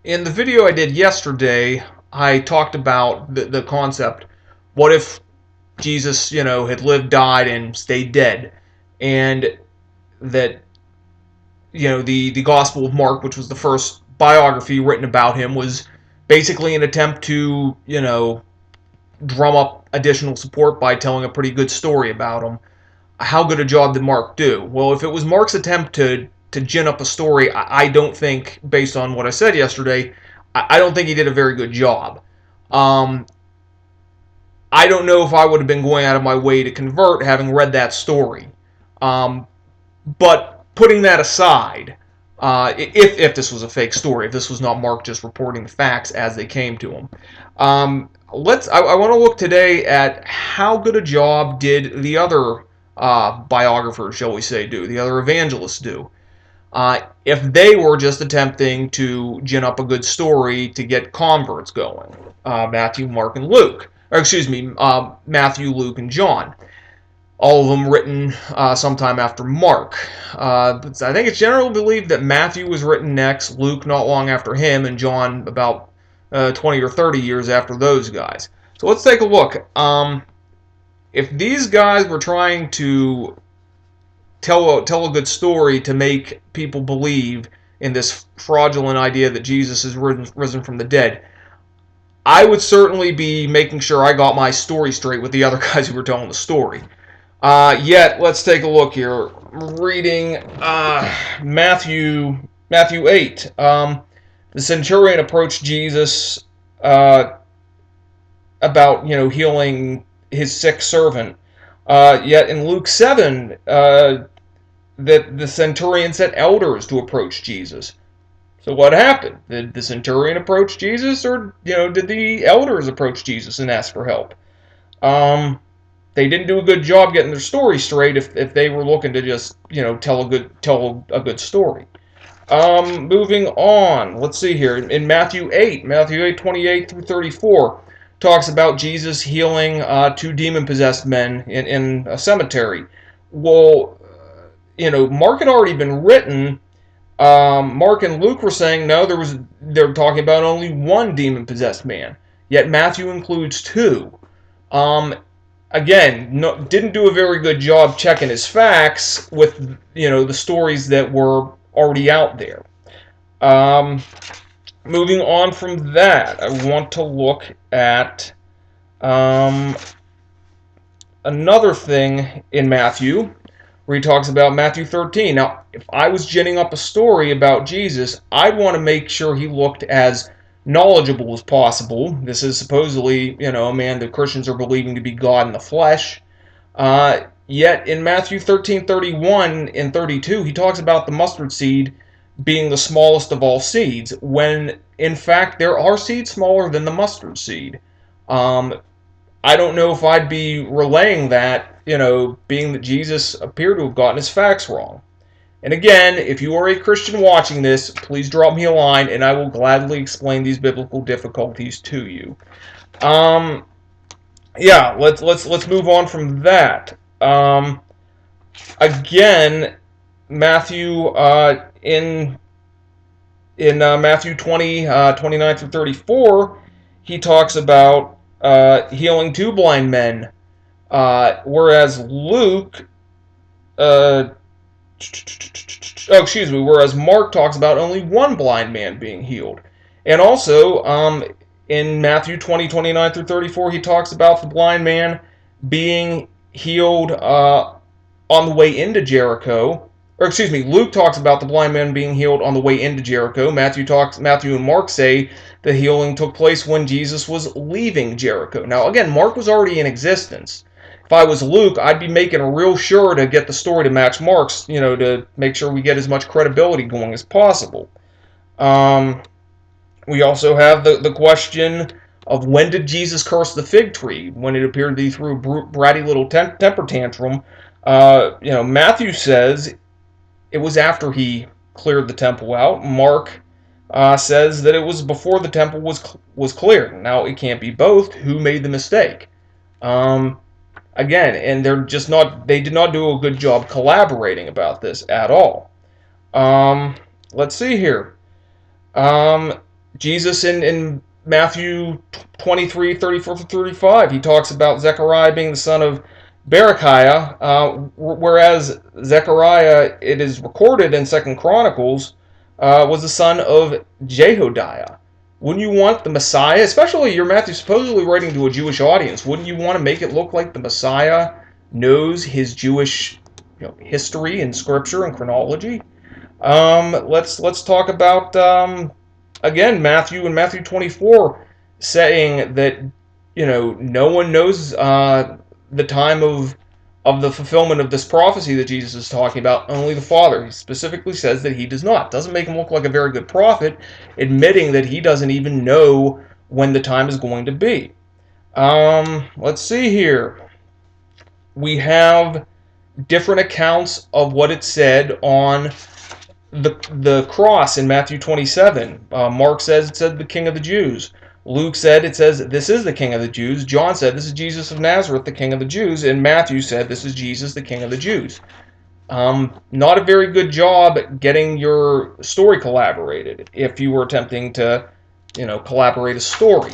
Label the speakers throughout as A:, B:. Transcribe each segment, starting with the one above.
A: In the video I did yesterday, I talked about the concept, what if Jesus, had lived, died, and stayed dead? And that, the Gospel of Mark, which was the first biography written about him, was basically an attempt to, drum up additional support by telling a pretty good story about him. How good a job did Mark do? Well, if it was Mark's attempt to gin up a story, I don't think, based on what I said yesterday, I don't think he did a very good job. Um, I don't know if I would have been going out of my way to convert having read that story. Um, but putting that aside, if this was a fake story, if this was not Mark just reporting the facts as they came to him, I want to look today at how good a job did the other biographers, shall we say, do, the other evangelists do. If they were just attempting to gin up a good story to get converts going, Matthew, Mark, and Luke, or excuse me, Matthew, Luke, and John, all of them written sometime after Mark. I think it's generally believed that Matthew was written next, Luke not long after him, and John about 20 or 30 years after those guys. So let's take a look. If these guys were trying to tell a good story to make people believe in this fraudulent idea that Jesus is risen from the dead, I would certainly be making sure I got my story straight with the other guys who were telling the story. Yet, let's take a look here. Reading Matthew 8. The centurion approached Jesus about healing his sick servant. Yet in Luke 7, that the centurion sent elders to approach Jesus. So what happened? Did the centurion approach Jesus, or did the elders approach Jesus and ask for help? They didn't do a good job getting their story straight if they were looking to just tell a good story. Moving on, let's see here. In Matthew 8, 28 through 34, talks about Jesus healing two demon-possessed men in a cemetery. Well, Mark had already been written. Mark and Luke were saying no, they're talking about only one demon-possessed man. Yet Matthew includes two. Again, didn't do a very good job checking his facts with the stories that were already out there. Moving on from that, I want to look at another thing in Matthew, where he talks about Matthew 13. Now, if I was ginning up a story about Jesus, I'd want to make sure he looked as knowledgeable as possible. This is supposedly, a man that Christians are believing to be God in the flesh. Yet in Matthew 13:31 and 32, he talks about the mustard seed being the smallest of all seeds, when in fact there are seeds smaller than the mustard seed. I don't know if I'd be relaying that, being that Jesus appeared to have gotten his facts wrong. And again, if you are a Christian watching this, please drop me a line and I will gladly explain these biblical difficulties to you. Yeah, let's move on from that. Again, Matthew in Matthew 20, 29 through 34, he talks about healing two blind men, whereas Luke, whereas Mark talks about only one blind man being healed. And also, in Matthew 20, 29 through 34, he talks about the blind man being healed on the way into Jericho. Luke talks about the blind man being healed on the way into Jericho. Matthew and Mark say the healing took place when Jesus was leaving Jericho. Now, again, Mark was already in existence. If I was Luke, I'd be making real sure to get the story to match Mark's, to make sure we get as much credibility going as possible. We also have the question of when did Jesus curse the fig tree? When it appeared that he threw a bratty little temper tantrum. Matthew says it was after he cleared the temple out. Mark says that it was before the temple was cleared. Now, it can't be both. Who made the mistake? Again, and they did not do a good job collaborating about this at all. Let's see here. Jesus in Matthew 23, 34 to 35, he talks about Zechariah being the son of Berechiah, whereas Zechariah, it is recorded in Second Chronicles, was the son of Jehodiah. Wouldn't you want the Messiah, especially you're Matthew supposedly writing to a Jewish audience, wouldn't you want to make it look like the Messiah knows his Jewish history and scripture and chronology? Let's talk about again Matthew in Matthew 24, saying that no one knows the time of the fulfillment of this prophecy that Jesus is talking about. Only the Father. He specifically says that he does not. Doesn't make him look like a very good prophet, admitting that he doesn't even know when the time is going to be. Let's see here. We have different accounts of what it said on the cross in Matthew 27. Mark says it said the King of the Jews. Luke said it says this is the King of the Jews. John said this is Jesus of Nazareth, the King of the Jews. And Matthew said this is Jesus, the King of the Jews. Not a very good job getting your story collaborated if you were attempting to, collaborate a story.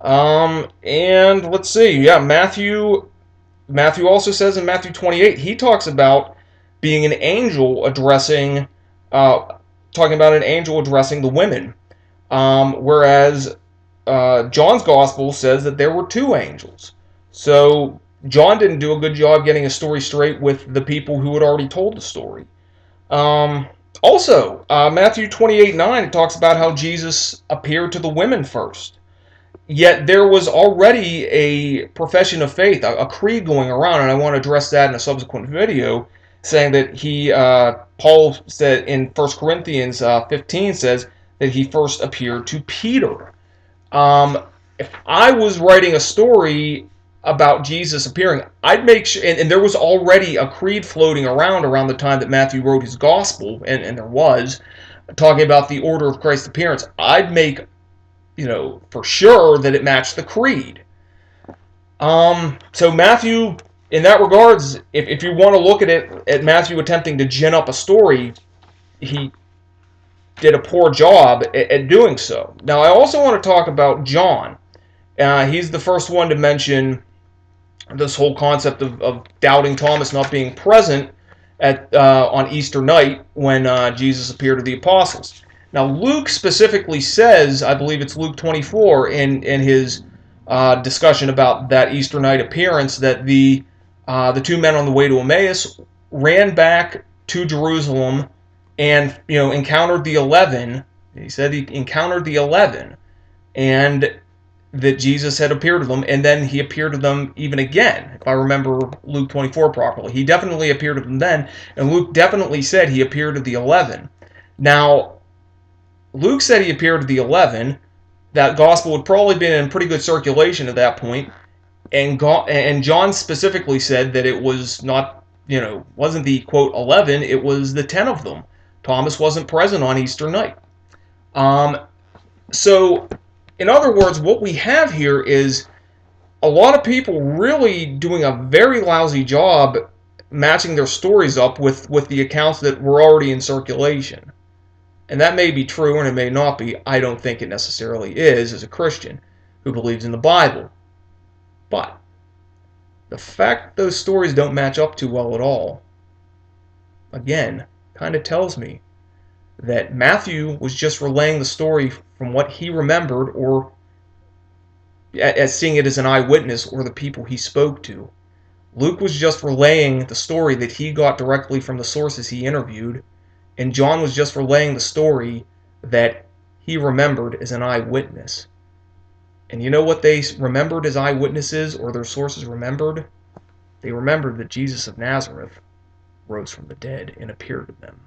A: And let's see. Yeah, Matthew also says in Matthew 28, he talks about being an angel addressing talking about an angel addressing the women, whereas John's gospel says that there were two angels. So John didn't do a good job getting a story straight with the people who had already told the story. Also, Matthew 28:9 it talks about how Jesus appeared to the women first. Yet there was already a profession of faith, a creed going around, and I want to address that in a subsequent video, saying that Paul said in 1 Corinthians 15 says that he first appeared to Peter. If I was writing a story about Jesus appearing, I'd make sure, and there was already a creed floating around the time that Matthew wrote his gospel, and there was, talking about the order of Christ's appearance. I'd make for sure that it matched the creed. So Matthew, in that regards, if you want to look at it, at Matthew attempting to gin up a story, he did a poor job at doing so. Now, I also want to talk about John. He's the first one to mention this whole concept of doubting Thomas not being present on Easter night when Jesus appeared to the apostles. Now, Luke specifically says, I believe it's Luke 24, in his discussion about that Easter night appearance, that the two men on the way to Emmaus ran back to Jerusalem and encountered the 11. He said he encountered the 11, and that Jesus had appeared to them, and then he appeared to them even again, if I remember Luke 24 properly. He definitely appeared to them then, and Luke definitely said he appeared to the 11. Now, Luke said he appeared to the 11. That gospel had probably been in pretty good circulation at that point, and John specifically said that it was not, wasn't the quote 11, it was the 10 of them. Thomas wasn't present on Easter night. So, in other words, what we have here is a lot of people really doing a very lousy job matching their stories up with the accounts that were already in circulation. And that may be true and it may not be. I don't think it necessarily is as a Christian who believes in the Bible. But the fact those stories don't match up too well at all, again, kind of tells me that Matthew was just relaying the story from what he remembered, or as seeing it as an eyewitness, or the people he spoke to. Luke was just relaying the story that he got directly from the sources he interviewed, and John was just relaying the story that he remembered as an eyewitness. And you know what they remembered as eyewitnesses, or their sources remembered? They remembered that Jesus of Nazareth rose from the dead and appeared to them.